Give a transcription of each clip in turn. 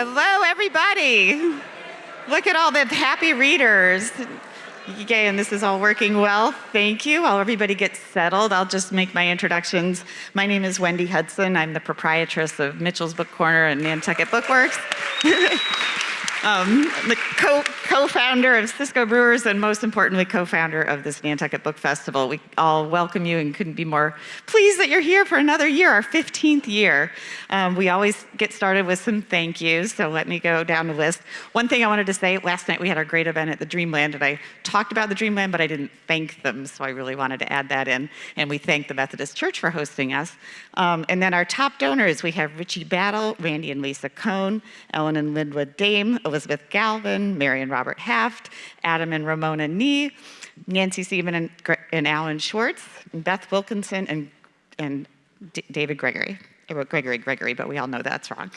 Hello, everybody. Look at all the happy readers. Yay, and this is all working well. Thank you. While everybody gets settled, I'll just make my introductions. My name is Wendy Hudson. I'm the proprietress of Mitchell's Book Corner and Nantucket Bookworks. The co-founder of Cisco Brewers, and most importantly, co-founder of this Nantucket Book Festival. We all welcome you and couldn't be more pleased that you're here for another year, our 15th year. We always get started with some thank yous, so let me go down the list. One thing I wanted to say, last night we had our great event at the Dreamland, and I talked about the Dreamland, but I didn't thank them, so I really wanted to add that in. And we thank the Methodist Church for hosting us. And then our top donors, we have Richie Battle, Randy and Lisa Cohn, Ellen and Linwood Dame, Elizabeth Galvin, Mary and Robert Haft, Adam and Ramona Nee, Nancy Seaman and Alan Schwartz, Beth Wilkinson and David Gregory. I wrote Gregory, but we all know that's wrong.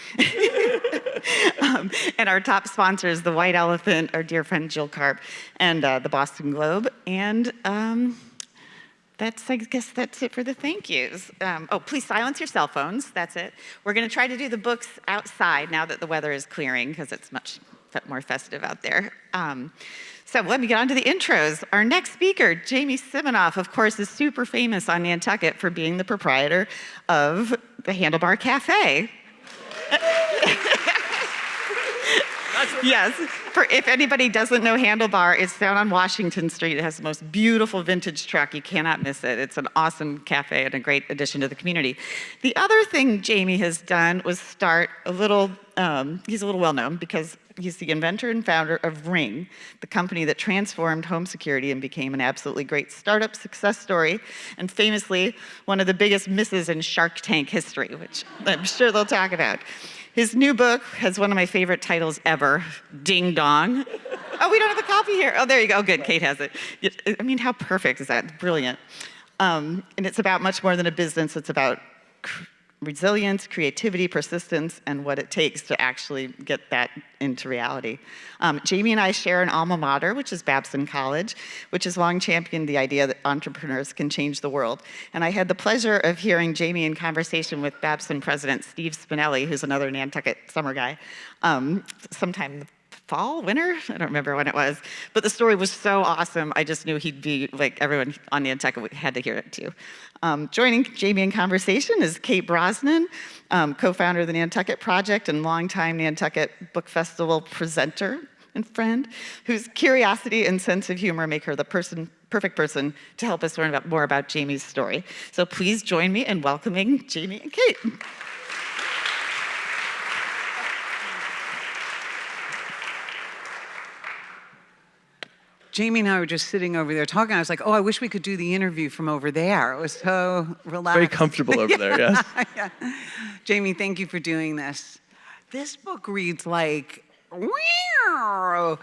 And our top sponsors, the White Elephant, our dear friend Jill Karp, and the Boston Globe. And I guess that's it for the thank yous. Oh, please silence your cell phones. That's it. We're going to try to do the books outside now that the weather is clearing, because it's much more festive out there. So let me get on to the intros. Our next speaker, Jamie Siminoff, of course, is super famous on Nantucket for being the proprietor of the Handlebar Cafe. Yes, if anybody doesn't know Handlebar, it's down on Washington Street. It has the most beautiful vintage truck. You cannot miss it. It's an awesome cafe and a great addition to the community. The other thing Jamie has done was start a little, he's a little well-known because he's the inventor and founder of Ring, the company that transformed home security and became an absolutely great startup success story, and famously one of the biggest misses in Shark Tank history, which I'm sure they'll talk about. His new book has one of my favorite titles ever, Ding Dong. Oh, we don't have a copy here. Oh, there you go. Good, Kate has it. I mean, how perfect is that? Brilliant. And it's about much more than a business. It's about resilience, creativity, persistence, and what it takes to actually get that into reality. Jamie and I share an alma mater, which is Babson College, which has long championed the idea that entrepreneurs can change the world. And I had the pleasure of hearing Jamie in conversation with Babson president Steve Spinelli, who's another Nantucket summer guy, sometime fall, winter? I don't remember when it was. But the story was so awesome, I just knew he'd be, like, everyone on Nantucket had to hear it too. Joining Jamie in conversation is Kate Brosnan, co-founder of the Nantucket Project and longtime Nantucket Book Festival presenter and friend, whose curiosity and sense of humor make her the perfect person to help us learn more about Jamie's story. So please join me in welcoming Jamie and Kate. Jamie and I were just sitting over there talking. I was like, oh, I wish we could do the interview from over there. It was so relaxed. Very comfortable over there, yes. Yeah. Jamie, thank you for doing this. This book reads like, wow.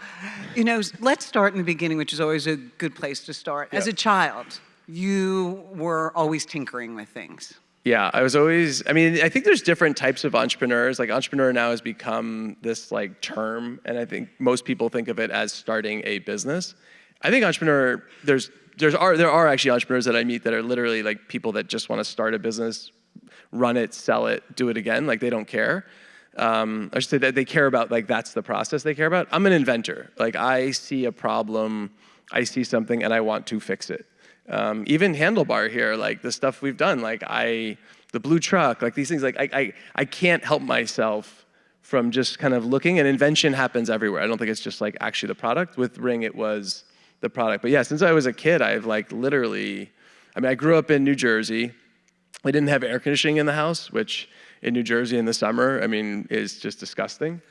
You know, let's start in the beginning, which is always a good place to start. Yeah. As a child, you were always tinkering with things. Yeah, I was always, I mean, I think there's different types of entrepreneurs. Like, entrepreneur now has become this, like, term, and I think most people think of it as starting a business. I think entrepreneur, there are actually entrepreneurs that I meet that are literally, like, people that just want to start a business, run it, sell it, do it again. Like, they don't care. I should say that they care about, like, that's the process they care about. I'm an inventor. Like, I see a problem, I see something, and I want to fix it. Even Handlebar here, like the stuff we've done, like the blue truck, like these things, like I can't help myself from just kind of looking, and invention happens everywhere. I don't think it's just like actually the product. With Ring, it was the product. But yeah, since I was a kid, I've like literally, I mean, I grew up in New Jersey. We didn't have air conditioning in the house, which in New Jersey in the summer, I mean, is just disgusting.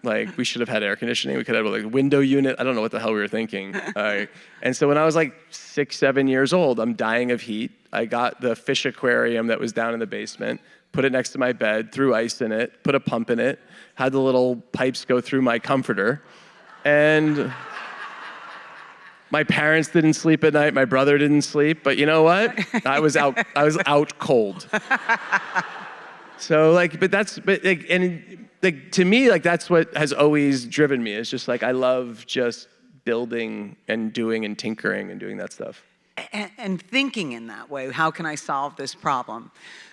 Like, we should have had air conditioning. We could have like a window unit. I don't know what the hell we were thinking. And so when I was like 6, 7 years old, I'm dying of heat. I got the fish aquarium that was down in the basement, put it next to my bed, threw ice in it, put a pump in it, had the little pipes go through my comforter. And my parents didn't sleep at night. My brother didn't sleep. But you know what? I was out cold. So like, to me, like, that's what has always driven me. It's just like, I love just building and doing and tinkering and doing that stuff. and thinking in that way, how can I solve this problem?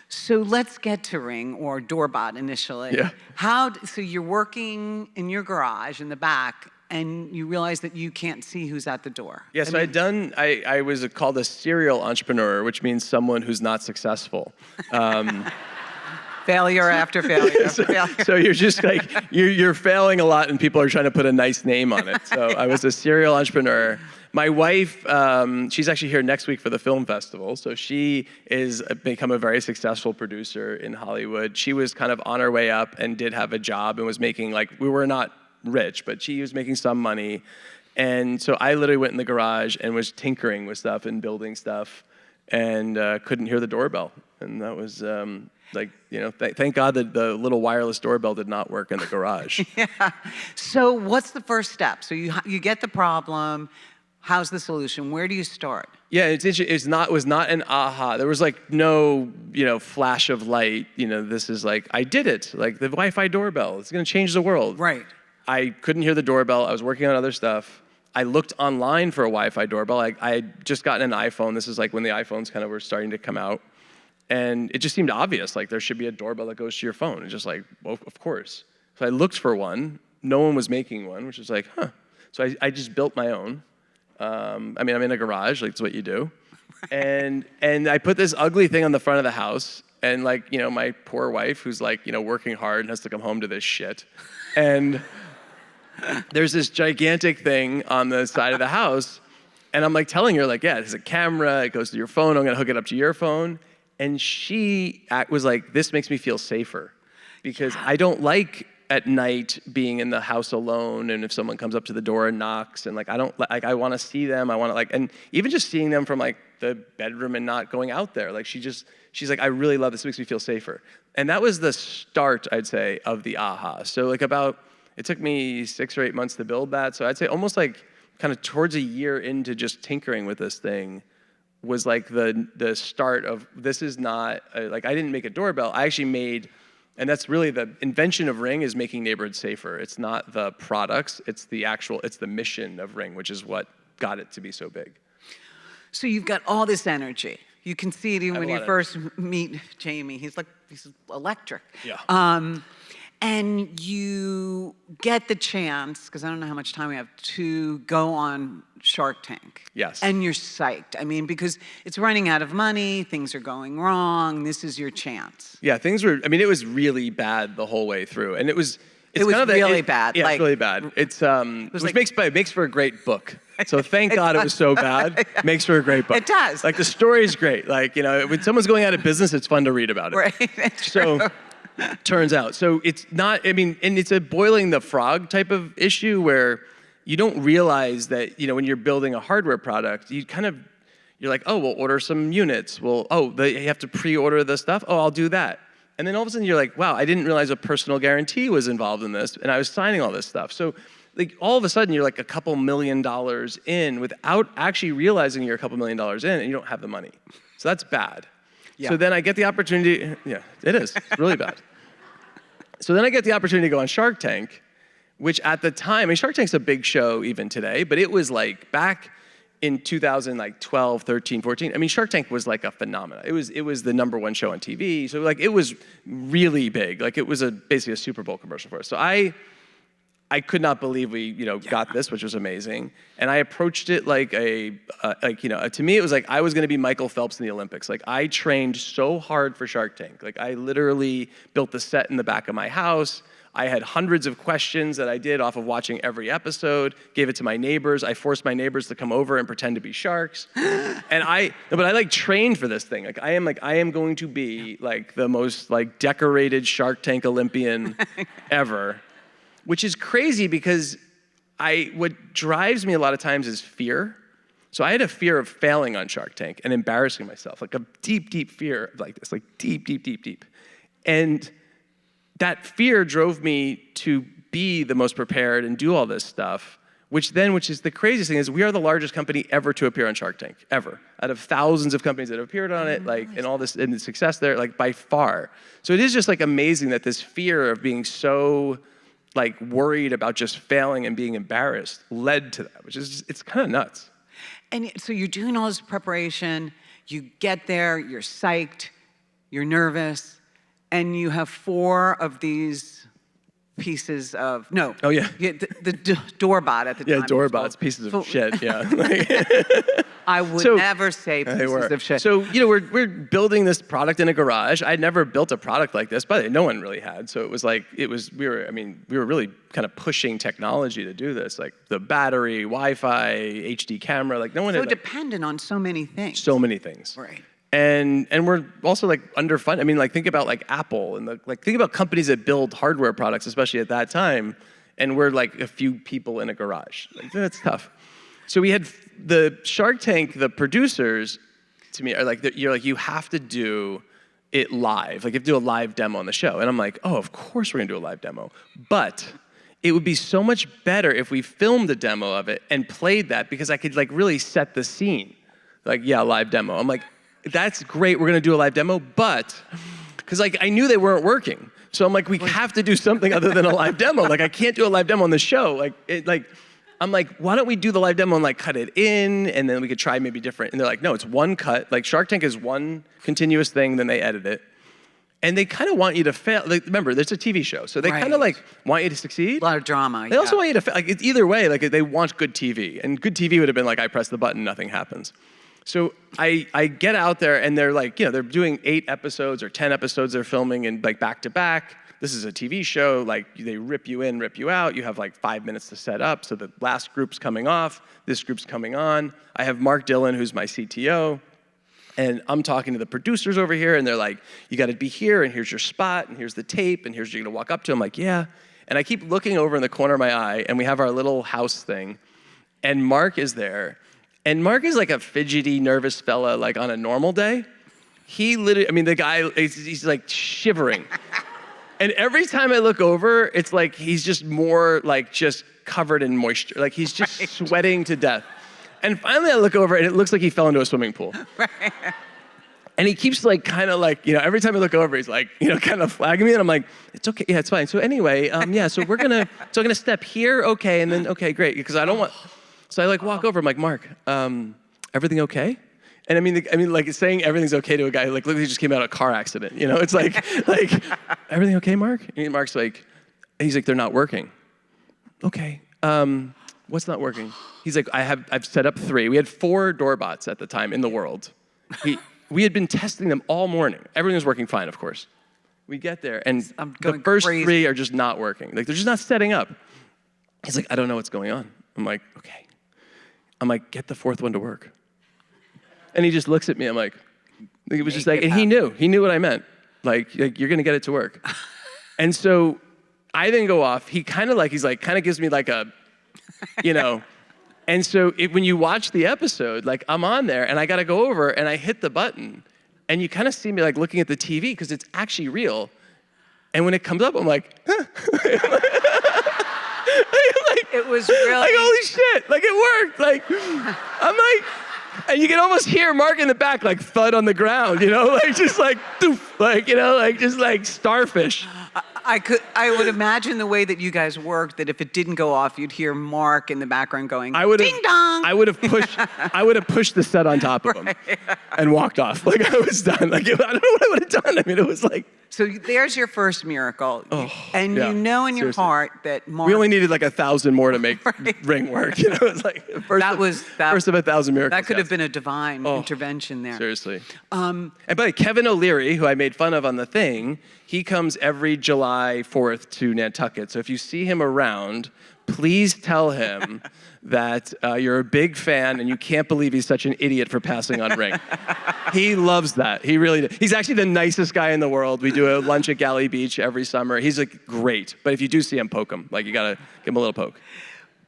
So let's get to Ring or Doorbot initially. Yeah. So you're working in your garage in the back, and you realize that you can't see who's at the door. Yeah, so I was called a serial entrepreneur, which means someone who's not successful. Failure after failure after failure. So you're just like, you're failing a lot and people are trying to put a nice name on it. So I was a serial entrepreneur. My wife, she's actually here next week for the film festival. So she is become a very successful producer in Hollywood. She was kind of on her way up and did have a job and was making, like, we were not rich, but she was making some money. And so I literally went in the garage and was tinkering with stuff and building stuff and couldn't hear the doorbell. And that was, thank God that the little wireless doorbell did not work in the garage. Yeah. So what's the first step? So you get the problem. How's the solution? Where do you start? Yeah, it's interesting. It was not an aha. There was like no, flash of light. This is like, I did it. Like the Wi-Fi doorbell. It's going to change the world. Right. I couldn't hear the doorbell. I was working on other stuff. I looked online for a Wi-Fi doorbell. I had just gotten an iPhone. This is like when the iPhones kind of were starting to come out. And it just seemed obvious, like there should be a doorbell that goes to your phone. And just like, well, of course. So I looked for one. No one was making one, which was like, huh. So I just built my own. I'm in a garage, like it's what you do. And I put this ugly thing on the front of the house. And like, my poor wife who's like, working hard and has to come home to this shit. And there's this gigantic thing on the side of the house. And I'm like telling her like, yeah, there's a camera. It goes to your phone. I'm going to hook it up to your phone. And she was like, this makes me feel safer because I don't like at night being in the house alone. And if someone comes up to the door and knocks and like, I want to see them. I want to like, and even just seeing them from like the bedroom and not going out there. Like she's like, I really love this. It makes me feel safer. And that was the start, I'd say, of the aha. So like it took me 6 or 8 months to build that. So I'd say almost like kind of towards a year into just tinkering with this thing was like the start of, this is not, like I didn't make a doorbell. I actually made, and that's really the invention of Ring is making neighborhoods safer. It's not the products, it's the mission of Ring, which is what got it to be so big. So you've got all this energy. You can see it even when you first meet Jamie. He's electric. Yeah. And you get the chance, because I don't know how much time we have, to go on Shark Tank. Yes. And you're psyched. Because it's running out of money, things are going wrong, this is your chance. Yeah, it was really bad the whole way through. And it was really bad. Yeah, it's really bad. It makes for a great book. So thank God it was so bad. Makes for a great book. It does. Like the story's great. Like, when someone's going out of business, it's fun to read about it. Right, that's true. So turns out. So it's not, and it's a boiling the frog type of issue where you don't realize that, when you're building a hardware product, you're like, oh, we'll order some units. Well, you have to pre-order the stuff. Oh, I'll do that. And then all of a sudden you're like, wow, I didn't realize a personal guarantee was involved in this. And I was signing all this stuff. So like all of a sudden you're like a couple $1 million in without actually realizing you're a couple $1 million in and you don't have the money. So that's bad. Yeah. So then I get the opportunity, yeah, it is, it's really bad. So then I get the opportunity to go on Shark Tank, which at the time, Shark Tank's a big show even today, but it was like back in 2012, 13, 14, Shark Tank was like a phenomenon. It was the #1 show on TV, so like it was really big. Like it was basically a Super Bowl commercial for us. So I could not believe we, got this, which was amazing. And I approached it like to me it was like I was gonna be Michael Phelps in the Olympics. Like I trained so hard for Shark Tank. Like I literally built the set in the back of my house. I had hundreds of questions that I did off of watching every episode, gave it to my neighbors. I forced my neighbors to come over and pretend to be sharks. But I like trained for this thing. I am going to be like the most like decorated Shark Tank Olympian ever. Which is crazy because what drives me a lot of times is fear. So I had a fear of failing on Shark Tank and embarrassing myself, like a deep, deep fear like this, like deep, deep, deep, deep. And that fear drove me to be the most prepared and do all this stuff, which is the craziest thing is we are the largest company ever to appear on Shark Tank, ever. Out of thousands of companies that have appeared on it, and all this, and the success there, like by far. So it is just like amazing that this fear of being so like worried about just failing and being embarrassed led to that, which is it's kind of nuts. And so you're doing all this preparation, you get there, you're psyched, you're nervous, and you have 4 of these pieces of, no. Oh, yeah. The doorbot at the time. Yeah, doorbots, pieces of shit, yeah. I would never say pieces of shit. So, you know, we're building this product in a garage. I'd never built a product like this, but no one really had. So it was like, we were really kind of pushing technology to do this, like the battery, Wi-Fi, HD camera, like no one had. So dependent on so many things. So many things. Right. And we're also like underfunded. I mean, like think about like Apple and think about companies that build hardware products, especially at that time. And we're like a few people in a garage. Like that's tough. So we had the Shark Tank, the producers to me are like, you have to do it live. Like you have to do a live demo on the show. And I'm like, oh, of course we're gonna do a live demo. But it would be so much better if we filmed a demo of it and played that because I could like really set the scene. Like, yeah, live demo. I'm like, that's great, we're gonna do a live demo, but, because like I knew they weren't working. So I'm like, we have to do something other than a live demo. Like I can't do a live demo on the show. I'm like, why don't we do the live demo and like cut it in and then we could try maybe different. And they're like, no, it's one cut. Like Shark Tank is one continuous thing, then they edit it. And they kind of want you to fail. Like, remember, there's a TV show. So they kind of like want you to succeed. A lot of drama. They also want you to fail. Like it's either way, like they want good TV. And good TV would have been like, I press the button, nothing happens. So I get out there and they're like, you know, they're doing 8 episodes or 10 episodes they're filming and like back to back. This is a TV show, like they rip you in, rip you out. You have like 5 minutes to set up. So the last group's coming off, this group's coming on. I have Mark Dillon, who's my CTO. And I'm talking to the producers over here and they're like, you gotta be here and here's your spot and here's the tape and here's you're gonna walk up to. I'm like, yeah. And I keep looking over in the corner of my eye and we have our little house thing and Mark is there. And Mark is like a fidgety, nervous fella, like on a normal day. He literally, I mean, the guy, he's like shivering. And every time I look over, it's like he's just more like just covered in moisture. Like he's just sweating to death. And finally I look over and it looks like he fell into a swimming pool. Right. And he keeps like kind of like, you know, every time I look over, he's like, you know, kind of flagging me. And I'm like, it's okay, yeah, it's fine. So anyway, yeah, so I'm gonna step here, okay, and then, okay, great. Because I don't want, so I like walk over, I'm like, Mark, everything okay? And I mean, like saying everything's okay to a guy, like, look, he just came out of a car accident, you know? It's like, everything okay, Mark? And Mark's like, he's like, they're not working. Okay, what's not working? He's like, I've set up 3. We had 4 doorbots at the time in the world. We had been testing them all morning. Everything was working fine, of course. We get there, and the first crazy. 3 are just not working. Like, they're just not setting up. He's like, I don't know what's going on. I'm like, okay. I'm like, get the 4th one to work. And he just looks at me, I'm like, it was just like, and he knew what I meant. Like you're gonna get it to work. And so I then go off, he kind of gives me like a, you know, and so when you watch the episode, like I'm on there and I gotta go over and I hit the button and you kind of see me like looking at the TV because it's actually real. And when it comes up, I'm like, huh? It was really like, holy shit, like it worked. Like, I'm like, and you can almost hear Mark in the back like thud on the ground, you know, like just like doof, like, you know, like just like starfish. I would imagine the way that you guys worked, that if it didn't go off, you'd hear Mark in the background going, ding dong. I would have pushed the set on top of him and walked off. Like I was done. Like I don't know what I would have done. I mean, it was like. So there's your first miracle. Oh, and yeah, you know in your seriously. heart that Mark. We only neted like 1,000 more to make Ring work. You know, it's like first of 1,000 miracles. That could have been a divine intervention there. Seriously. And by the way, Kevin O'Leary, who I made fun of on the thing, he comes every July 4th to Nantucket. So if you see him around, please tell him that you're a big fan and you can't believe he's such an idiot for passing on Ring. He loves that. He really does. He's actually the nicest guy in the world. We do a lunch at Galley Beach every summer. He's like great. But if you do see him, poke him. Like you gotta give him a little poke.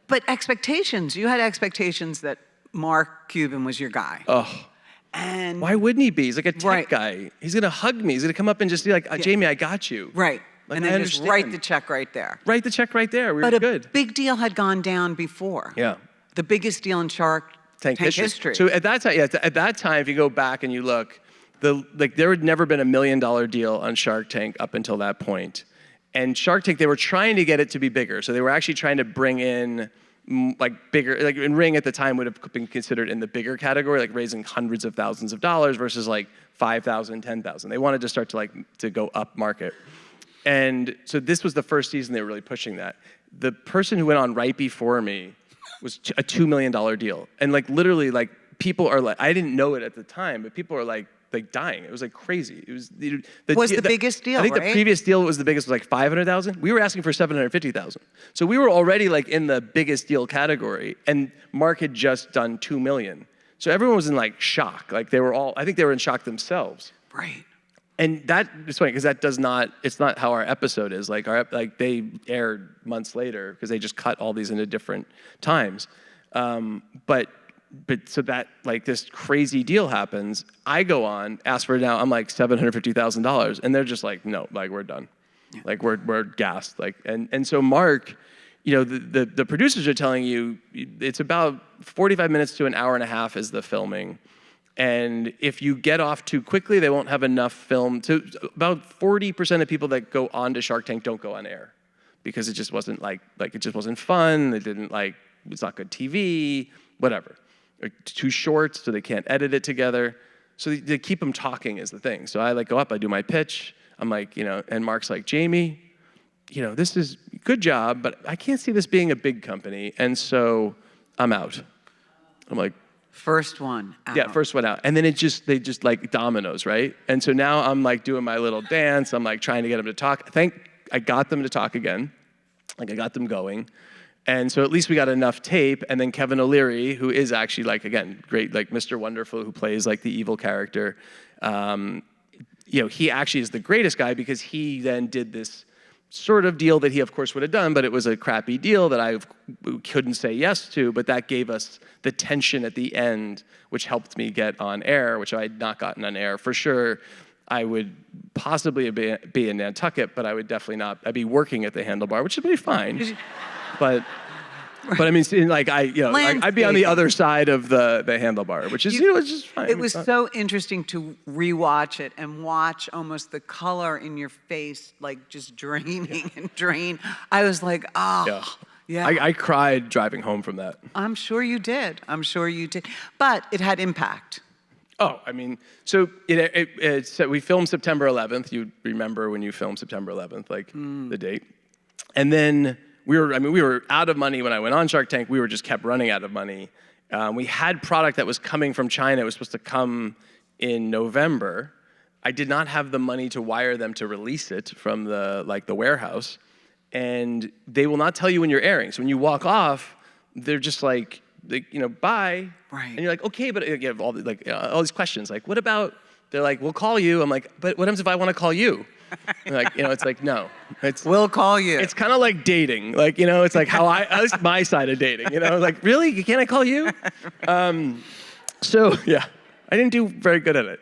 But expectations. You had expectations that Mark Cuban was your guy. Oh. And why wouldn't he be? He's like a tech guy. He's gonna hug me. He's gonna come up and just be like, Jamie, I got you. Right. Like, and then just write the check right there. Write the check right there. But a big deal had gone down before. Yeah. The biggest deal in Shark Tank history. So at that time, at that time, if you go back and you look, there had never been $1 million deal on Shark Tank up until that point. And Shark Tank, they were trying to get it to be bigger. So they were actually trying to bring in like bigger, like in Ring at the time would have been considered in the bigger category, like raising hundreds of thousands of dollars versus like 5,000, 10,000. They wanted to start to to go up market. And so this was the first season they were really pushing that. The person who went on right before me was a $2 million deal. And like literally like people are like, I didn't know it at the time, but people are like dying. It was like crazy. It was the biggest deal, I think right? the previous deal was the biggest, was like 500,000. We were asking for 750,000. So we were already like in the biggest deal category, and Mark had just done 2 million. So everyone was in like shock. Like they were all, I think they were in shock themselves. Right. And that is funny because that does not, it's not how our episode is. Like they aired months later because they just cut all these into different times. But so that like this crazy deal happens, I go on, ask for it now, I'm like $750,000, and they're just like, no, like we're done, like we're gassed, like and so Mark, you know, the producers are telling you it's about 45 minutes to an hour and a half is the filming, and if you get off too quickly, they won't have enough film to. About 40% of people that go on to Shark Tank don't go on air because it just wasn't like it just wasn't fun. It didn't it's not good TV, whatever. Too short, so they can't edit it together. So they keep them talking is the thing. So I go up, I do my pitch. I'm like, you know, and Mark's like, Jamie, you know, this is a good job, but I can't see this being a big company, and so I'm out. I'm like, first one out. Yeah, first one out. And then they just like dominoes, right? And so now I'm like doing my little dance. I'm like trying to get them to talk. I got them to talk again. Like I got them going. And so at least we got enough tape, and then Kevin O'Leary, who is actually like, again, great, like Mr. Wonderful, who plays like the evil character, you know, he actually is the greatest guy because he then did this sort of deal that he of course would have done, but it was a crappy deal that I couldn't say yes to, but that gave us the tension at the end, which helped me get on air, which I had not gotten on air. For sure, I would possibly be in Nantucket, but I would definitely not, I'd be working at the Handlebar, which would be fine. But I mean, like I'd be on the other side of the handlebar, which is it's just fine. It was so interesting to rewatch it and watch almost the color in your face, like just draining and drain. I was like, yeah. I cried driving home from that. I'm sure you did. But it had impact. Oh, I mean, so we filmed September 11th. You remember when you filmed September 11th, like the date, and then. We were out of money when I went on Shark Tank. We were just kept running out of money. We had product that was coming from China. It was supposed to come in November. I did not have the money to wire them to release it from the warehouse. And they will not tell you when you're airing. So when you walk off, they're just like, bye. Right. And you're like, okay, but you have all these questions. Like, what about? They're like, we'll call you. I'm like, but what happens if I want to call you? Like, it's like, no. We'll call you. It's kind of like dating. Like, it's like how that's my side of dating, like, really? Can't I call you? So, yeah, I didn't do very good at it.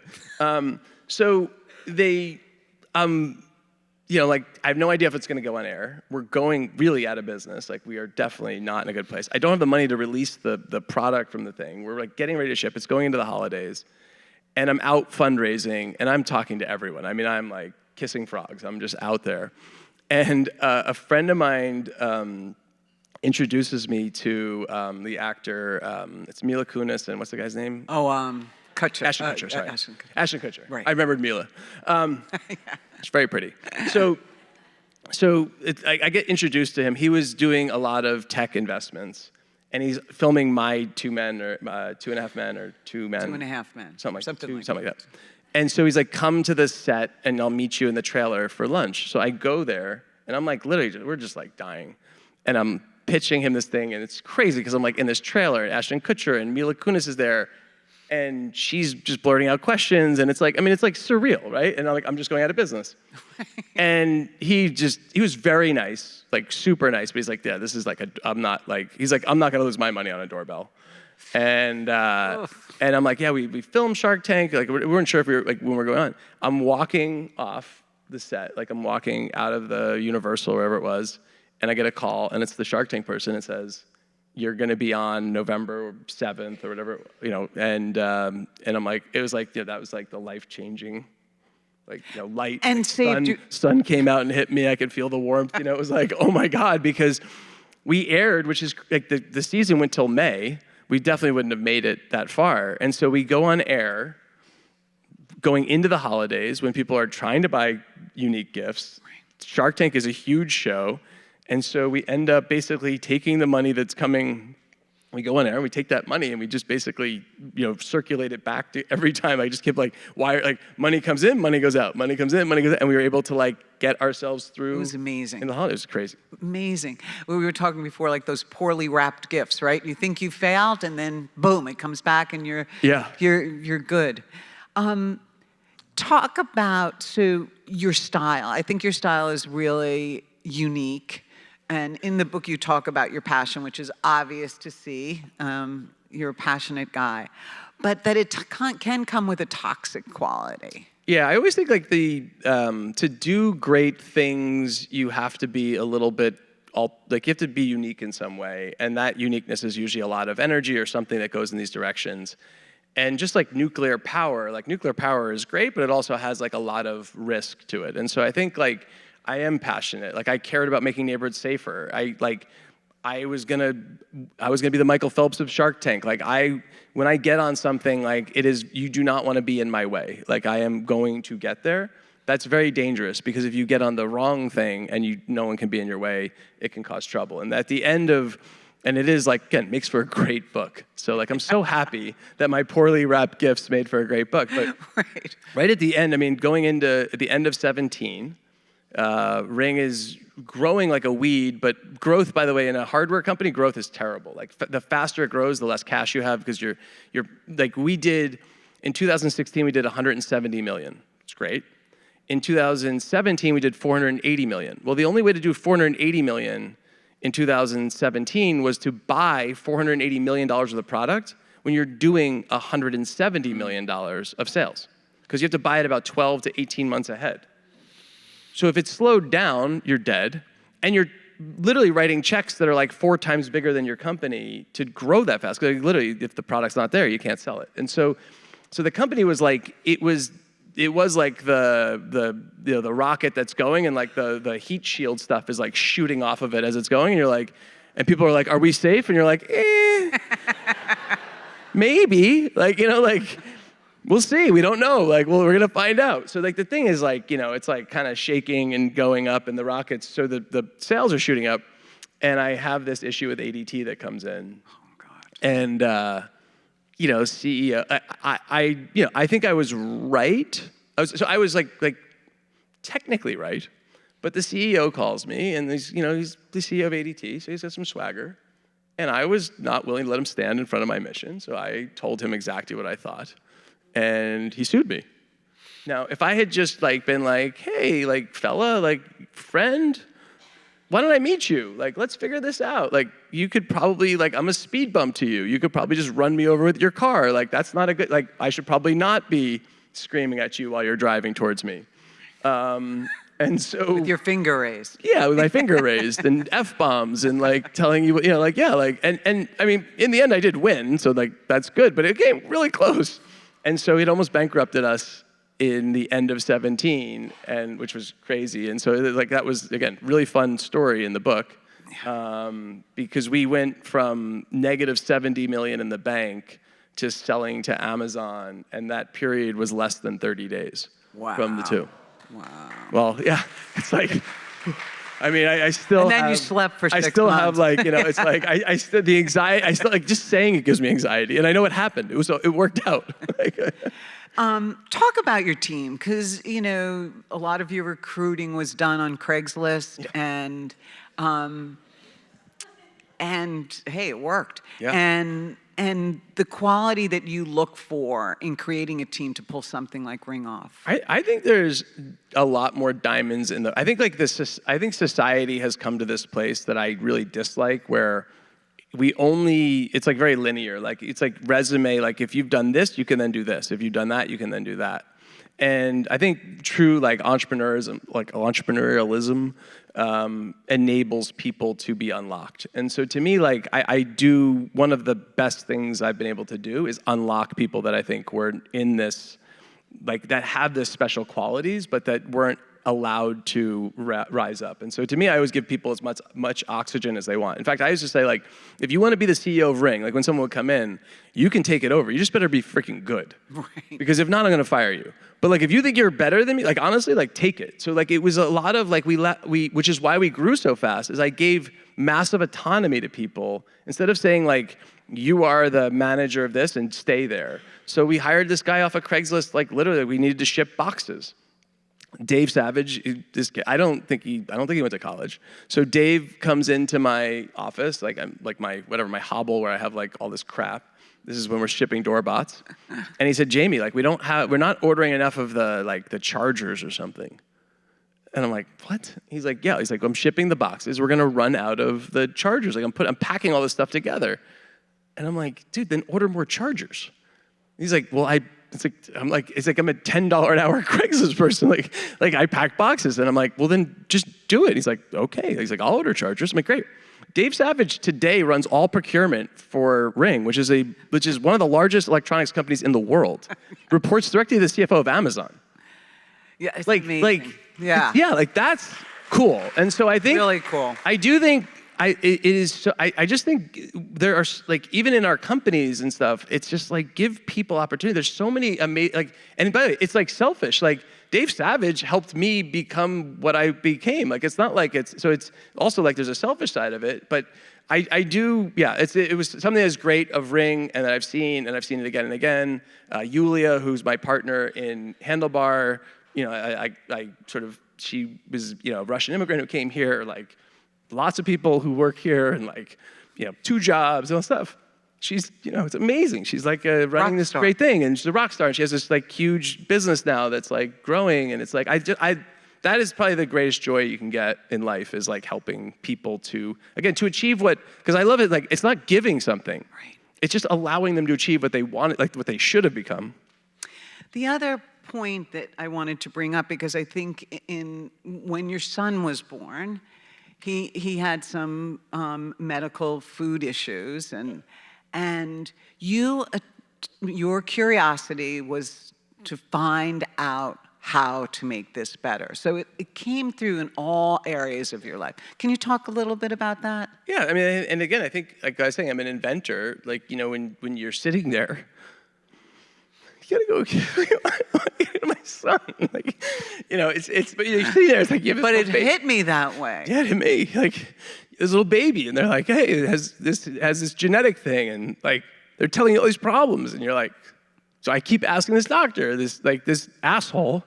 So they, like, I have no idea if it's going to go on air. We're going really out of business. Like, we are definitely not in a good place. I don't have the money to release the product from the thing. We're like getting ready to ship. It's going into the holidays. And I'm out fundraising, and I'm talking to everyone. I mean, I'm like, kissing frogs. I'm just out there. And a friend of mine introduces me to the actor, it's Mila Kunis, and what's the guy's name? Kutcher. Ashton Kutcher, sorry. Ashton Kutcher. Right. I remembered Mila. She's very pretty. So I get introduced to him. He was doing a lot of tech investments, and he's filming my 2 men, or 2.5 men, or 2 men. 2.5 men. Something like that. And so he's like, come to the set and I'll meet you in the trailer for lunch. So I go there and I'm like, literally, we're just like dying. And I'm pitching him this thing and it's crazy because I'm like in this trailer and Ashton Kutcher and Mila Kunis is there and she's just blurting out questions and it's like, it's like surreal, right? And I'm just going out of business. And he was very nice, like super nice, but he's like, yeah, this is like he's like, I'm not gonna lose my money on a doorbell. And I'm like, yeah, we filmed Shark Tank. Like we weren't sure if we were like when we're going on. I'm walking off the set, like I'm walking out of the Universal or wherever it was, and I get a call, and it's the Shark Tank person. It says, you're going to be on November 7th or whatever, and I'm like, it was like, that was like the life-changing, like, light. And sun came out and hit me. I could feel the warmth. It was like, oh my God, because we aired, which is like the season went till May. We definitely wouldn't have made it that far. And so we go on air going into the holidays when people are trying to buy unique gifts. Shark Tank is a huge show. And so we end up basically taking the money that's coming. We go on air, we take that money, and we just basically, circulate it back to every time. I just keep money comes in, money goes out, money comes in, money goes out, and we were able to get ourselves through. It was amazing. In the holidays, it was crazy. Amazing. We were talking before, like those poorly wrapped gifts, right? You think you failed, and then boom, it comes back, and you're good. Talk about your style. I think your style is really unique. And in the book, you talk about your passion, which is obvious to see. You're a passionate guy. But that it can come with a toxic quality. Yeah, I always think to do great things, you have to be a little bit, you have to be unique in some way. And that uniqueness is usually a lot of energy or something that goes in these directions. And just like nuclear power is great, but it also has a lot of risk to it. And so I think I am passionate. I cared about making neighborhoods safer. I was gonna be the Michael Phelps of Shark Tank. When I get on something, you do not want to be in my way. I am going to get there. That's very dangerous because if you get on the wrong thing and no one can be in your way, it can cause trouble. And at the end and it is again, makes for a great book. So I'm so happy that my poorly wrapped gifts made for a great book. But right at the end, going into the end of 17, Ring is growing like a weed, but growth, by the way, in a hardware company, growth is terrible. The faster it grows, the less cash you have because we did, in 2016, we did 170 million. It's great. In 2017, we did 480 million. Well, the only way to do 480 million in 2017 was to buy $480 million worth of product when you're doing $170 million of sales because you have to buy it about 12 to 18 months ahead. So if it's slowed down, you're dead, and you're literally writing checks that are 4 times bigger than your company to grow that fast. Because literally, if the product's not there, you can't sell it. And so the company was it was like the rocket that's going, and the heat shield stuff is shooting off of it as it's going, and you're and people are are we safe? And you're maybe, we'll see. We don't know. We're gonna find out. So the thing is it's kind of shaking and going up, and the rockets. So the sales are shooting up, and I have this issue with ADT that comes in. Oh God. And CEO. I think I was right. I was technically right, but the CEO calls me, and he's the CEO of ADT, so he's got some swagger. And I was not willing to let him stand in front of my mission, so I told him exactly what I thought. And he sued me. Now, if I had just been hey, fella, friend, why don't I meet you? Let's figure this out. You could probably, I'm a speed bump to you. You could probably just run me over with your car. That's not a good, I should probably not be screaming at you while you're driving towards me. And so. With your finger raised. Yeah, with my finger raised and F-bombs and telling you, and I mean, in the end I did win, so that's good, but it came really close. And so it almost bankrupted us in the end of 17, which was crazy. And so that was, again, really fun story in the book, because we went from negative 70 million in the bank to selling to Amazon, and that period was less than 30 days from the two. Wow. Well, yeah, it's I mean, I still and then have, you slept for 6 months. I still have it's I still, the anxiety, I still just saying it gives me anxiety, and I know what happened. It worked out. Talk about your team, because a lot of your recruiting was done on Craigslist, and hey, it worked. Yeah. And the quality that you look for in creating a team to pull something like Ring off. I think there's a lot more diamonds in the. I think I think society has come to this place that I really dislike, where it's very linear. It's resume. If you've done this, you can then do this. If you've done that, you can then do that. And I think true entrepreneurism enables people to be unlocked. And so to me, I do, one of the best things I've been able to do is unlock people that I think were in this, that have this special qualities, but that weren't allowed to rise up. And so to me, I always give people as much oxygen as they want. In fact, I used to say, like, if you want to be the CEO of Ring, like when someone would come in, you can take it over. You just better be freaking good. Right. Because if not, I'm going to fire you. But like, if you think you're better than me, like honestly, like take it. So like, it was a lot of like, which is why we grew so fast, is I gave massive autonomy to people instead of saying like, you are the manager of this and stay there. So we hired this guy off of Craigslist, like literally we needed to ship boxes. Dave Savage, I don't think he went to college. So Dave comes into my office, like I'm like my hobble where I have like all this crap. This is when we're shipping DoorBots. And he said, Jamie, like we're not ordering enough of the chargers or something. And I'm like, what? He's like, yeah. He's like, I'm shipping the boxes. We're gonna run out of the chargers. Like I'm packing all this stuff together. And I'm like, dude, then order more chargers. He's like, well, it's like I'm a $10 an hour Craigslist person. Like I pack boxes. And I'm like, well, then just do it. He's like, okay. He's like, I'll order chargers. I'm like, great. Dave Savage today runs all procurement for Ring, which is one of the largest electronics companies in the world. Reports directly to the CFO of Amazon. Yeah, it's amazing. Yeah, like that's cool. And so I think really cool. I do think it is. So I just think there are like even in our companies and stuff, it's just like give people opportunity. There's so many amazing and by the way, it's like selfish. Like Dave Savage helped me become what I became. Like it's not like it's also like there's a selfish side of it, but I do, yeah, it was something that's great of Ring and that I've seen it again and again. Yulia, who's my partner in Handlebar, you know, she was, you know, a Russian immigrant who came here, like lots of people who work here and like, you know, 2 jobs and all stuff. She's, you know, it's amazing. She's like running this great thing and she's a rock star and she has this like huge business now that's like growing and it's like, that is probably the greatest joy you can get in life is like helping people to achieve because I love it, like it's not giving something. Right. It's just allowing them to achieve what they want, like what they should have become. The other point that I wanted to bring up, because I think when your son was born, he had some medical food issues and your curiosity was to find out how to make this better. So it came through in all areas of your life. Can you talk a little bit about that? Yeah, I mean, and again, I think, like I was saying, I'm an inventor. Like, you know, when you're sitting there, you gotta go get my son. Like, you know, but you're sitting there, it's like, but it hit me that way. Yeah, it hit me. Like, this little baby, and they're like, hey, it has this genetic thing, and like, they're telling you all these problems, and you're like, so I keep asking this doctor, this asshole,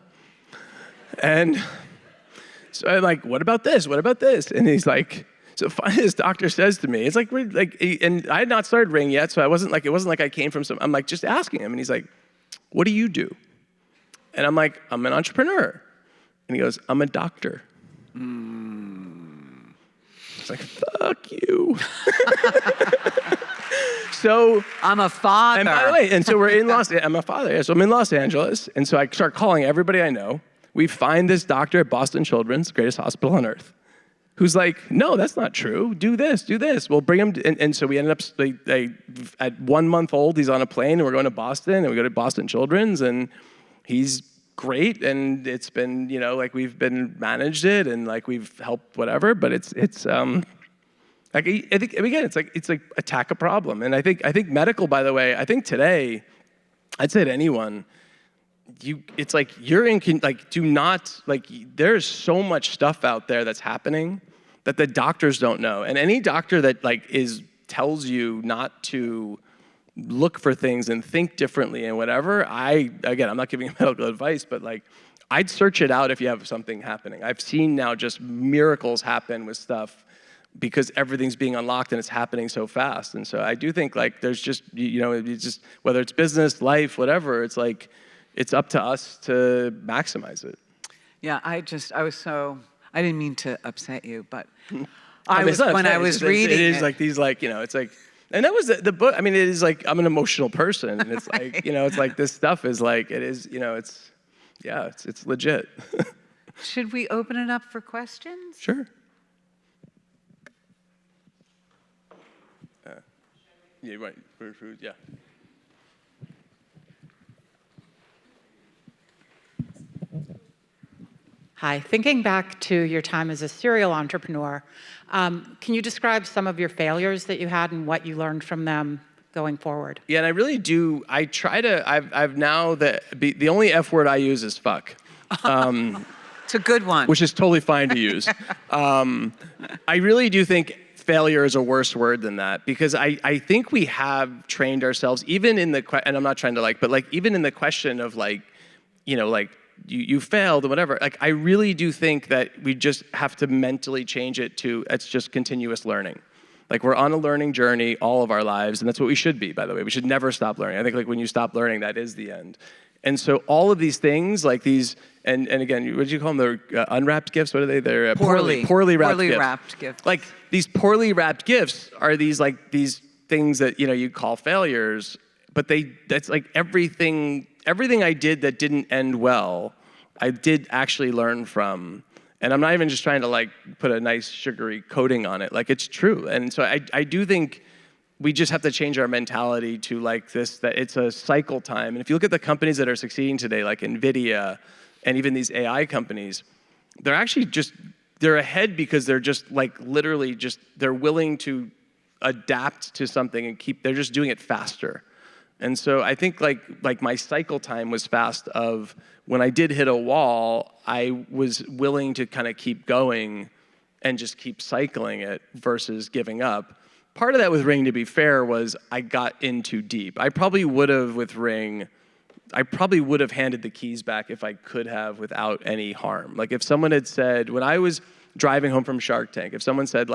and so I'm like, what about this? What about this? And he's like, so finally this doctor says to me, it's like, and I had not started Ring yet, so it wasn't like I came from I'm like just asking him, and he's like, what do you do? And I'm like, I'm an entrepreneur. And he goes, I'm a doctor. It's like, fuck you. So I'm a father. And by the way, and so I'm a father, yeah, so I'm in Los Angeles, and so I start calling everybody I know. We find this doctor at Boston Children's, greatest hospital on earth, who's like, no, that's not true. Do this. We'll bring him, and so we ended up, at 1 month old, he's on a plane, and we're going to Boston, and we go to Boston Children's, and he's great, and it's been, you know, like we've been managed it, and like we've helped whatever, but it's like, I think, again, it's like attack a problem. And I think medical, by the way, I think today, I'd say to anyone, it's like do not, like there's so much stuff out there that's happening that the doctors don't know. And any doctor that like tells you not to look for things and think differently and whatever, I'm not giving medical advice, but like, I'd search it out if you have something happening. I've seen now just miracles happen with stuff because everything's being unlocked and it's happening so fast. And so I do think like there's just, you know, it's just, whether it's business, life, whatever, it's like, it's up to us to maximize it. Yeah, I didn't mean to upset you, but when I was reading it is like these like, you know, it's like, and that was the book. I mean, it is like, I'm an emotional person. And it's like, you know, it's like this stuff is like, it is, you know, it's legit. Should we open it up for questions? Sure. Yeah, right. Yeah. Hi. Thinking back to your time as a serial entrepreneur, can you describe some of your failures that you had and what you learned from them going forward? Yeah, and I really do. I try to. I've now the only F word I use is fuck. It's a good one. Which is totally fine to use. I really do think failure is a worse word than that, because I think we have trained ourselves, even in the, and I'm not trying to but even in the question of you failed or whatever, I really do think that we just have to mentally change it to, it's just continuous learning. We're on a learning journey all of our lives, and that's what we should be, by the way. We should never stop learning. I think when you stop learning, that is the end. And so all of these things, these, and again, what did you call them? They're unwrapped gifts? What are they? They're poorly wrapped gifts. These poorly wrapped gifts are these things that you call failures, but that's everything I did that didn't end well, I did actually learn from. And I'm not even just trying to put a nice sugary coating on it. It's true. And so I do think we just have to change our mentality to this, that it's a cycle time. And if you look at the companies that are succeeding today, like NVIDIA and even these AI companies, they're actually they're ahead because they're just literally they're willing to adapt to something and they're just doing it faster. And so I think my cycle time was fast of when I did hit a wall, I was willing to kind of keep going and just keep cycling it versus giving up. Part of that with Ring, to be fair, was I got in too deep. I probably would have with Ring, I probably would have handed the keys back if I could have without any harm. If someone had said, when I was driving home from Shark Tank, if someone said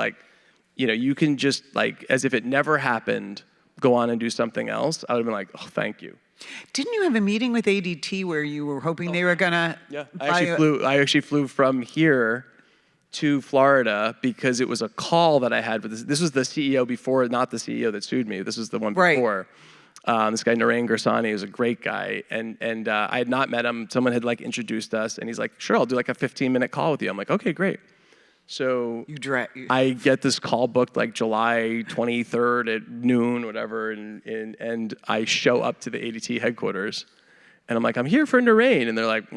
you can just as if it never happened, go on and do something else, I would have been like, oh, thank you. Didn't you have a meeting with ADT where you were hoping they were gonna? Yeah, I actually flew from here to Florida because it was a call that I had with this was the CEO before, not the CEO that sued me. This was the one before. This guy Narain Gersani is a great guy, and I had not met him. Someone had introduced us, and he's like, "Sure, I'll do a 15-minute call with you." I'm like, "Okay, great." So I get this call booked July 23rd at noon, whatever, and I show up to the ADT headquarters, and I'm like, "I'm here for Narain," and they're like,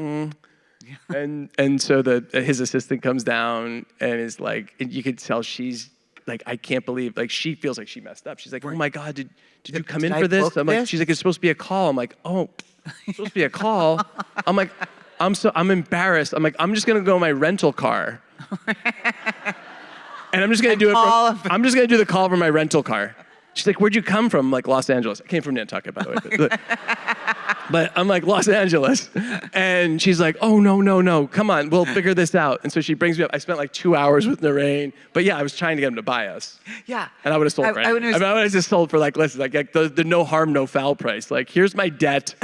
and so his assistant comes down and is and you could tell she's I can't believe, she feels like she messed up. She's like, "Oh my God, did you come in for this?" I'm like, she's like, "It's supposed to be a call." I'm like, "Oh, it's supposed to be a call?" I'm like, I'm embarrassed. I'm like, "I'm just gonna go in my rental car." And I'm just gonna do the call from my rental car. She's like, "Where'd you come from?" I'm like, "Los Angeles." I came from Nantucket, by the way. But I'm like, "Los Angeles." And she's like, "Oh, no. Come on, we'll figure this out." And so she brings me up. I spent 2 hours with Narain. But yeah, I was trying to get him to buy us. Yeah. And I would have sold for it. I would have just sold for listen, the no harm, no foul price. Here's my debt.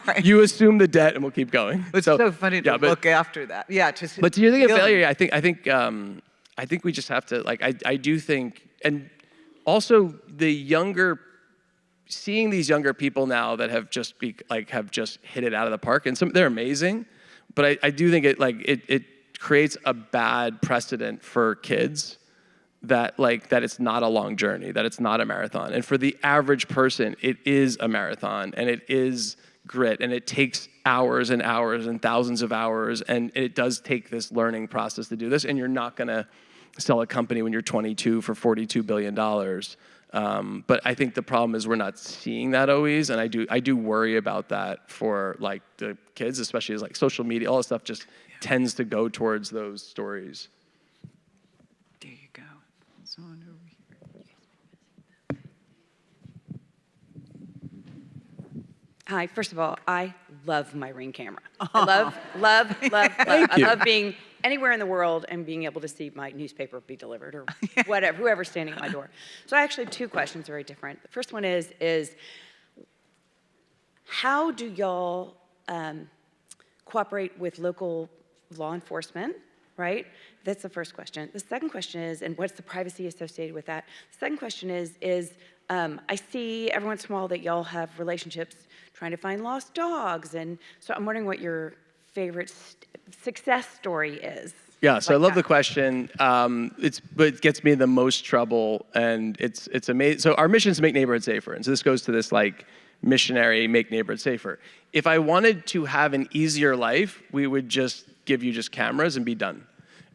Right. You assume the debt and we'll keep going. It's so funny to look after that. Yeah. But to your thing of failure, I think we just have to, I do think, and also seeing these younger people now that have just hit it out of the park, and they're amazing, but I do think it creates a bad precedent for kids that it's not a long journey, that it's not a marathon. And for the average person, it is a marathon, and it is grit, and it takes hours and hours and thousands of hours, and it does take this learning process to do this, and you're not gonna sell a company when you're 22 for $42 billion. But I think the problem is we're not seeing that always, and I do worry about that for the kids, especially as social media, all this stuff just tends to go towards those stories. There you go. Someone over here. Hi, first of all, I love my Ring camera. I love. I love being anywhere in the world and being able to see my newspaper be delivered or whatever, whoever's standing at my door. So I actually have two questions, very different. The first one is how do y'all cooperate with local law enforcement, right? That's the first question. The second question is, and what's the privacy associated with that? The second question is I see every once in a while that y'all have relationships trying to find lost dogs, and so I'm wondering what your favorite success story is. Yeah, so I love the question. But it gets me in the most trouble, and it's amazing. So our mission is to make neighborhoods safer, and so this goes to this missionary make neighborhoods safer. If I wanted to have an easier life, we would just give you just cameras and be done.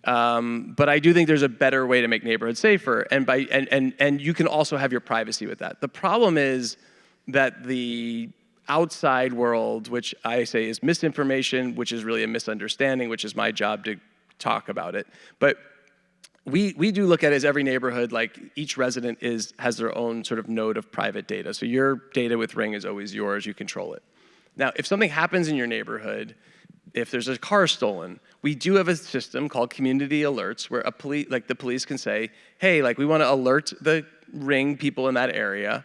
But I do think there's a better way to make neighborhoods safer, and you can also have your privacy with that. The problem is that the outside world, which I say is misinformation, which is really a misunderstanding, which is my job to talk about it. But we do look at it as every neighborhood, like each resident has their own sort of node of private data. So your data with Ring is always yours, you control it. Now, if something happens in your neighborhood, if there's a car stolen, we do have a system called community alerts where the police can say, hey, like we want to alert the Ring people in that area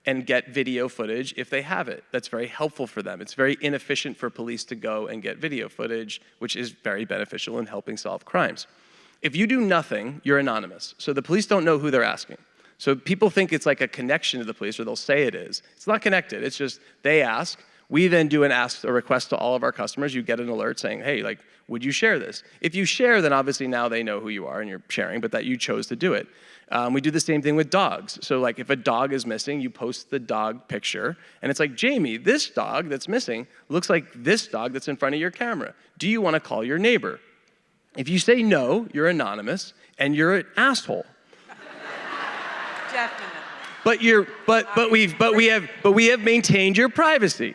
and get video footage if they have it. That's very helpful for them. It's very inefficient for police to go and get video footage, which is very beneficial in helping solve crimes. If you do nothing, you're anonymous. So the police don't know who they're asking. So people think it's like a connection to the police, or they'll say it is. It's not connected. It's just they ask. We then do a request to all of our customers. You get an alert saying, hey, like, would you share this? If you share, then obviously now they know who you are and you're sharing, but that you chose to do it. We do the same thing with dogs. So like if a dog is missing, you post the dog picture, and it's like, Jamie, this dog that's missing looks like this dog that's in front of your camera. Do you want to call your neighbor? If you say no, you're anonymous, and you're an asshole. Definitely. But we have maintained your privacy.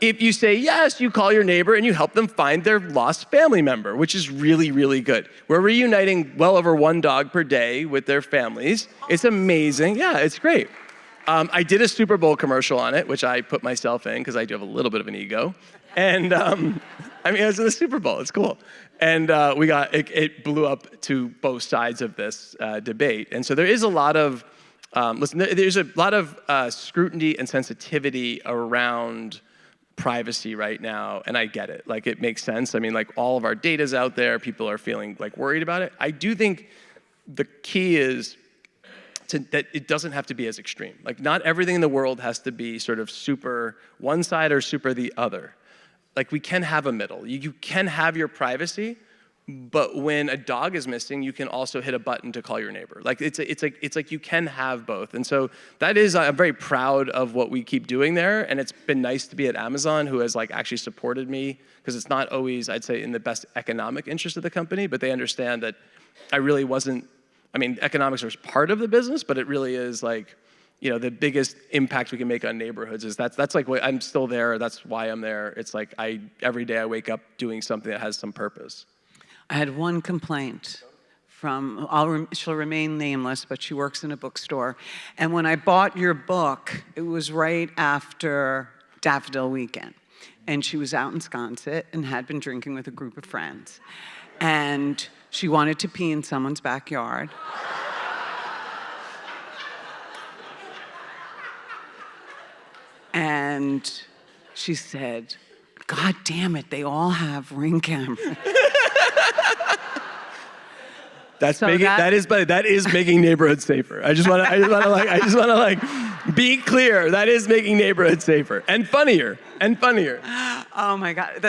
If you say yes, you call your neighbor and you help them find their lost family member, which is really, really good. We're reuniting well over 1 dog per day with their families. It's amazing. Yeah, it's great. I did a Super Bowl commercial on it, which I put myself in because I do have a little bit of an ego. And I mean, I was in the Super Bowl. It's cool. And it blew up to both sides of this debate. And so there is a lot of, there's a lot of scrutiny and sensitivity around privacy right now, and I get it. Like, it makes sense. I mean, like, all of our data's out there. People are feeling, like, worried about it. I do think the key is that it doesn't have to be as extreme. Like, not everything in the world has to be sort of super one side or super the other. Like, we can have a middle. You can have your privacy, but when a dog is missing, you can also hit a button to call your neighbor. Like, it's like you can have both. And so that is, I'm very proud of what we keep doing there. And it's been nice to be at Amazon, who has like actually supported me, because it's not always, I'd say, in the best economic interest of the company, but they understand that I really wasn't, I mean, economics are part of the business, but it really is like, you know, the biggest impact we can make on neighborhoods is that's like, what, I'm still there. That's why I'm there. It's like every day I wake up doing something that has some purpose. I had one complaint from, she'll remain nameless, but she works in a bookstore. And when I bought your book, it was right after Daffodil Weekend. And she was out in Sconset and had been drinking with a group of friends. And she wanted to pee in someone's backyard. And she said, God damn it, they all have Ring cameras. That is making neighborhoods safer. I just want to be clear. That is making neighborhoods safer and funnier. Oh my God,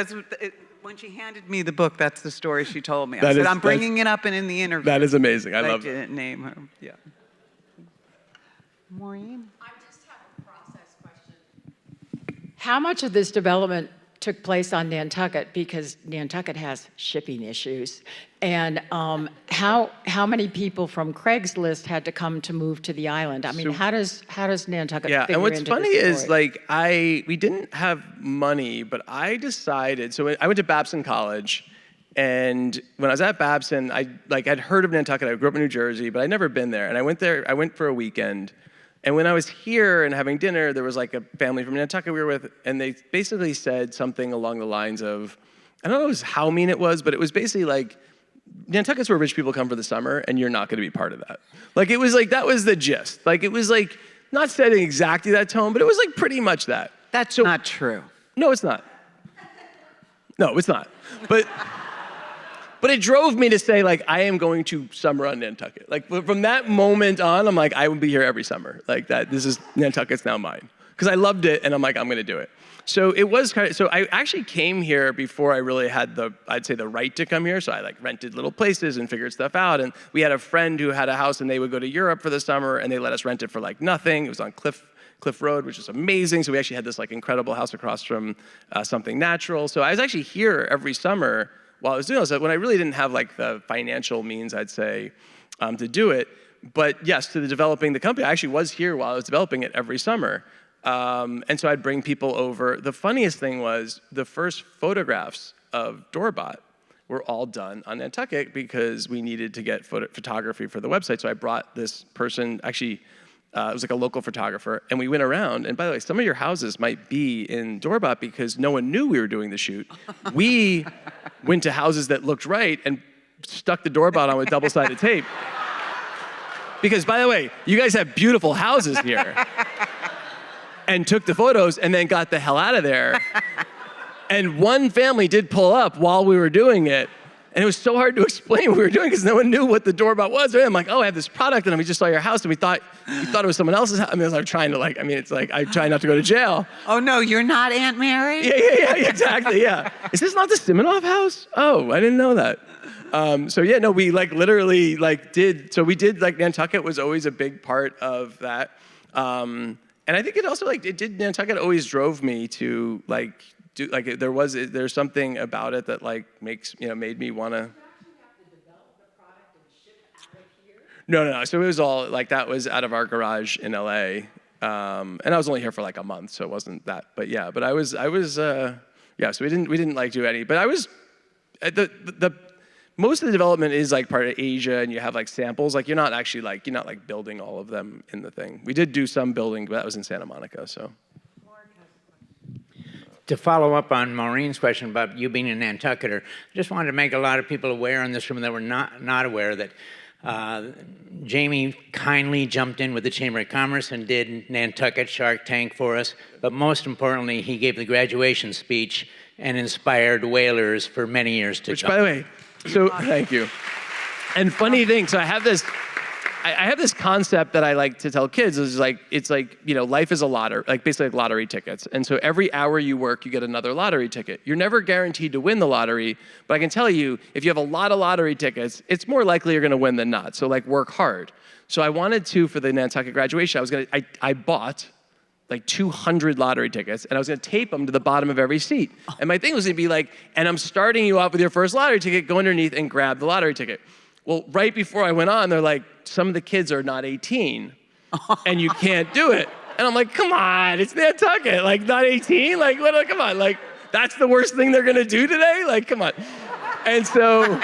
when she handed me the book, that's the story she told me. I said, I'm bringing it up and in the interview. That is amazing. I love it. I didn't name her. Yeah. Maureen? I just have a process question. How much of this development took place on Nantucket, because Nantucket has shipping issues, and how many people from Craigslist had to come to move to the island? I mean, how does Nantucket figure and what's into funny this is story? like we didn't have money, but I decided. So I went to Babson College, and when I was at Babson, I'd heard of Nantucket. I grew up in New Jersey, but I'd never been there, and I went there. I went for a weekend. And when I was here and having dinner, there was like a family from Nantucket we were with, and they basically said something along the lines of, I don't know how mean it was, but it was basically like, Nantucket's where rich people come for the summer, and you're not gonna be part of that. Like, it was like, that was the gist. Like, it was like, not setting exactly that tone, but it was like pretty much that. That's not true. No, it's not. No, it's not. But it drove me to say, like, I am going to summer on Nantucket. Like, from that moment on, I'm like, I will be here every summer. Like, Nantucket's now mine. Because I loved it, and I'm like, I'm gonna do it. So it was so I actually came here before I really had I'd say the right to come here. So I like rented little places and figured stuff out. And we had a friend who had a house, and they would go to Europe for the summer, and they let us rent it for like nothing. It was on Cliff Road, which is amazing. So we actually had this like incredible house across from Something Natural. So I was actually here every summer while I was doing this, when I really didn't have like the financial means, I'd say, to do it. But yes, to the developing the company, I actually was here while I was developing it every summer. And so I'd bring people over. The funniest thing was the first photographs of Doorbot were all done on Nantucket because we needed to get photography for the website. So I brought this person, actually, it was like a local photographer, and we went around. And by the way, some of your houses might be in Doorbot because no one knew we were doing the shoot. We went to houses that looked right and stuck the Doorbot on with double-sided tape. Because, by the way, you guys have beautiful houses here. And took the photos and then got the hell out of there. And one family did pull up while we were doing it. And it was so hard to explain what we were doing because no one knew what the Doorbot was. Right? I'm like, oh, I have this product, and we just saw your house, and we thought it was someone else's house. I mean, I'm trying to it's like I try not to go to jail. Oh no, you're not Aunt Mary? Yeah, exactly, yeah. Is this not the Siminoff house? Oh, I didn't know that. So yeah, no, we like literally like did, so we did like Nantucket was always a big part of that. And I think it also Nantucket always drove me to like do, like there's something about it that like made me want to. No. So it was all like that was out of our garage in LA. And I was only here for like a month, so it wasn't that. But yeah, but I was so we didn't like do any, but I was the most of the development is like part of Asia, and you have like samples. Like you're not building all of them in the thing. We did do some building, but that was in Santa Monica. So. To follow up on Maureen's question about you being a Nantucketer, I just wanted to make a lot of people aware in this room that were not aware that Jamie kindly jumped in with the Chamber of Commerce and did Nantucket Shark Tank for us. But most importantly, he gave the graduation speech and inspired whalers for many years to come. Which, by the way, so thank you. And funny thing, so I have this concept that I like to tell kids is like, it's like, life is a lottery, like basically like lottery tickets. And so every hour you work, you get another lottery ticket. You're never guaranteed to win the lottery, but I can tell you, if you have a lot of lottery tickets, it's more likely you're gonna win than not. So like work hard. So I wanted to, for the Nantucket graduation, I bought like 200 lottery tickets, and I was gonna tape them to the bottom of every seat. And my thing was gonna be like, and I'm starting you off with your first lottery ticket, go underneath and grab the lottery ticket. Well, right before I went on, they're like, some of the kids are not 18, and you can't do it. And I'm like, come on, it's Nantucket, like not 18? Like, what, come on, like, that's the worst thing they're gonna do today? Like, come on. And so,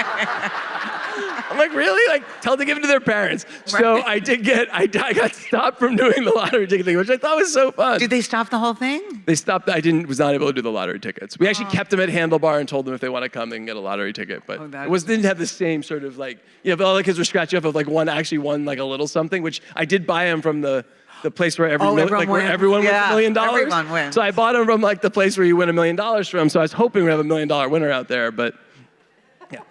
I'm like, really? Like, tell them to give it to their parents. So I got stopped from doing the lottery ticket thing, which I thought was so fun. Did they stop the whole thing? They stopped, was not able to do the lottery tickets. We actually kept them at Handlebar and told them if they want to come, they can get a lottery ticket. But didn't have the same sort of like, but all the kids were scratching off of like one actually won like a little something, which I did buy them from the place where everyone wins $1 million. Everyone wins. So I bought them from like the place where you win $1 million from. So I was hoping we'd have $1 million winner out there, but yeah.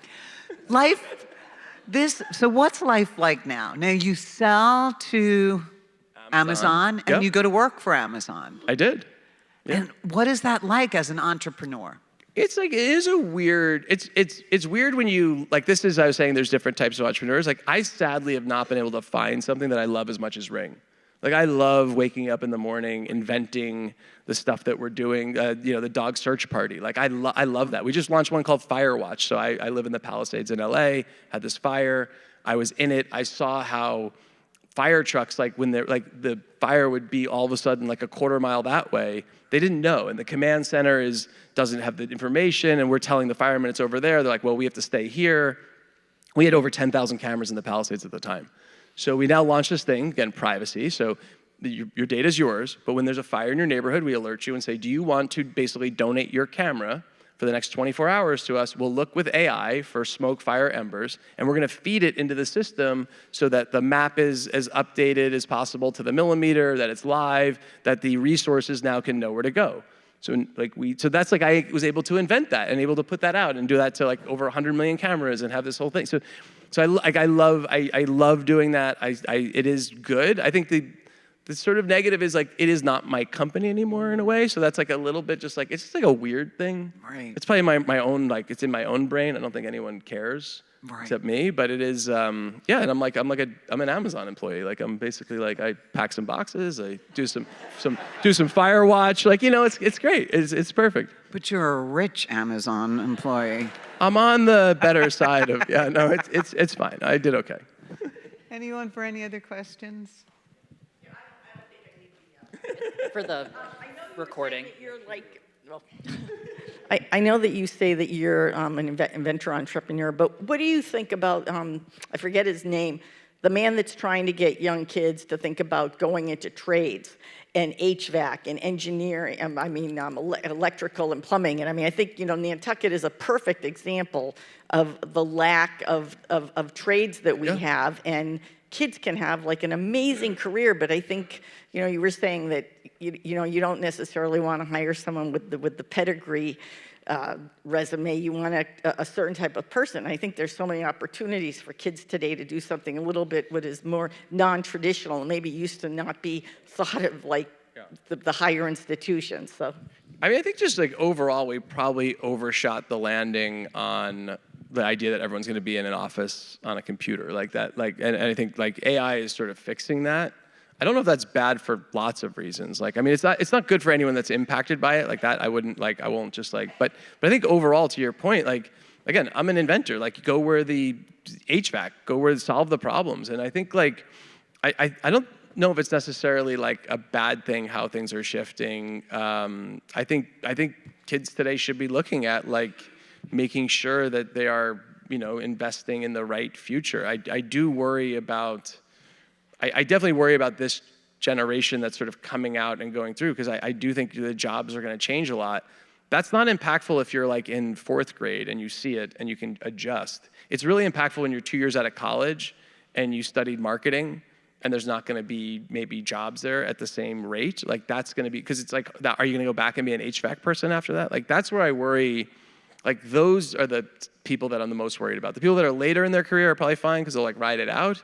So what's life like now? Now you sell to Amazon and you go to work for Amazon. I did. Yeah. And what is that like as an entrepreneur? It's like, it's weird when you, like this is, I was saying there's different types of entrepreneurs. Like I sadly have not been able to find something that I love as much as Ring. Like I love waking up in the morning, inventing the stuff that we're doing, the dog search party. Like I love that. We just launched one called Fire Watch. So I live in the Palisades in LA, had this fire. I was in it. I saw how fire trucks, like when they're like the fire would be all of a sudden like a quarter mile that way. They didn't know. And the command center doesn't have the information. And we're telling the firemen it's over there. They're like, well, we have to stay here. We had over 10,000 cameras in the Palisades at the time. So we now launched this thing, again, privacy. So your data is yours, but when there's a fire in your neighborhood, we alert you and say, do you want to basically donate your camera for the next 24 hours to us? We'll look with AI for smoke, fire, embers, and we're gonna feed it into the system so that the map is as updated as possible to the millimeter, that it's live, that the resources now can know where to go. So that's like, I was able to invent that and able to put that out and do that to like over 100 million cameras and have this whole thing. So I love doing that. It is good. I think the sort of negative is like, it is not my company anymore in a way. So that's like a little bit just like, it's just like a weird thing. Right. It's probably my own, like, it's in my own brain. I don't think anyone cares except me, but it is, and I'm an Amazon employee. Like, I'm basically like, I pack some boxes, I do some fire watch. Like, it's great. It's perfect. But you're a rich Amazon employee. I'm on the better side of, it's fine. I did okay. Anyone for any other questions? For the recording. I know that you say that you're an inventor entrepreneur, but what do you think about, I forget his name, the man that's trying to get young kids to think about going into trades and HVAC and engineering, electrical and plumbing. And I think, Nantucket is a perfect example of the lack of trades that we have, and kids can have like an amazing career, but I think, you were saying that, you don't necessarily want to hire someone with the pedigree resume. You want a certain type of person. I think there's so many opportunities for kids today to do something a little bit what is more non-traditional and maybe used to not be thought of like the higher institutions. So, I think just like overall, we probably overshot the landing on the idea that everyone's going to be in an office on a computer like that. And I think like AI is sort of fixing that. I don't know if that's bad for lots of reasons. It's not good for anyone that's impacted by it like that. I won't just but I think overall, to your point, again, I'm an inventor. Go where the HVAC, go where solve the problems. And I think I don't know if it's necessarily a bad thing how things are shifting. I think kids today should be looking at making sure that they are investing in the right future. I do worry about. I definitely worry about this generation that's sort of coming out and going through, because I do think the jobs are going to change a lot. That's not impactful if you're in 4th grade and you see it and you can adjust. It's really impactful when you're 2 years out of college and you studied marketing and there's not going to be maybe jobs there at the same rate. That's going to be, because it's are you going to go back and be an HVAC person after that? That's where I worry. Those are the people that I'm the most worried about. The people that are later in their career are probably fine because they'll ride it out.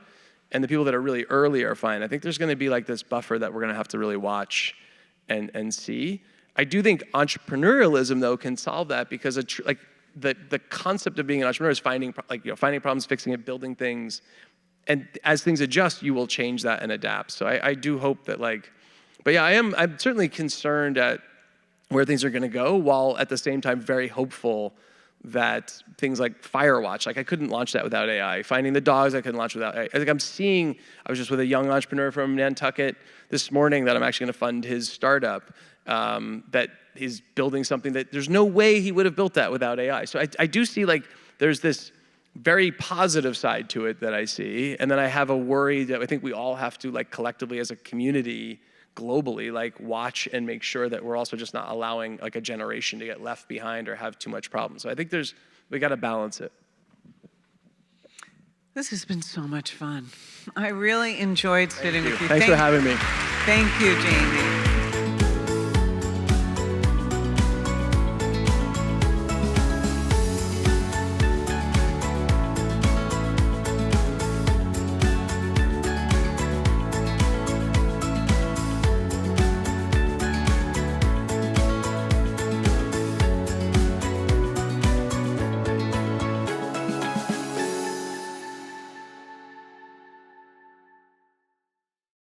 And the people that are really early are fine. I think there's going to be this buffer that we're going to have to really watch and see. I do think entrepreneurialism, though, can solve that, because the concept of being an entrepreneur is finding problems, fixing it, building things. And as things adjust, you will change that and adapt. So I do hope that but yeah, I'm certainly concerned at where things are going to go, while at the same time very hopeful that things like Firewatch, I couldn't launch that without AI. Finding the dogs, I couldn't launch without AI. I was just with a young entrepreneur from Nantucket this morning that I'm actually going to fund his startup, that is building something that there's no way he would have built that without AI. So I do see there's this very positive side to it that I see. And then I have a worry that I think we all have to collectively as a community globally, watch and make sure that we're also just not allowing a generation to get left behind or have too much problems. So I think we got to balance it. This has been so much fun. I really enjoyed sitting with you. Thanks for having me. Thank you, Jamie.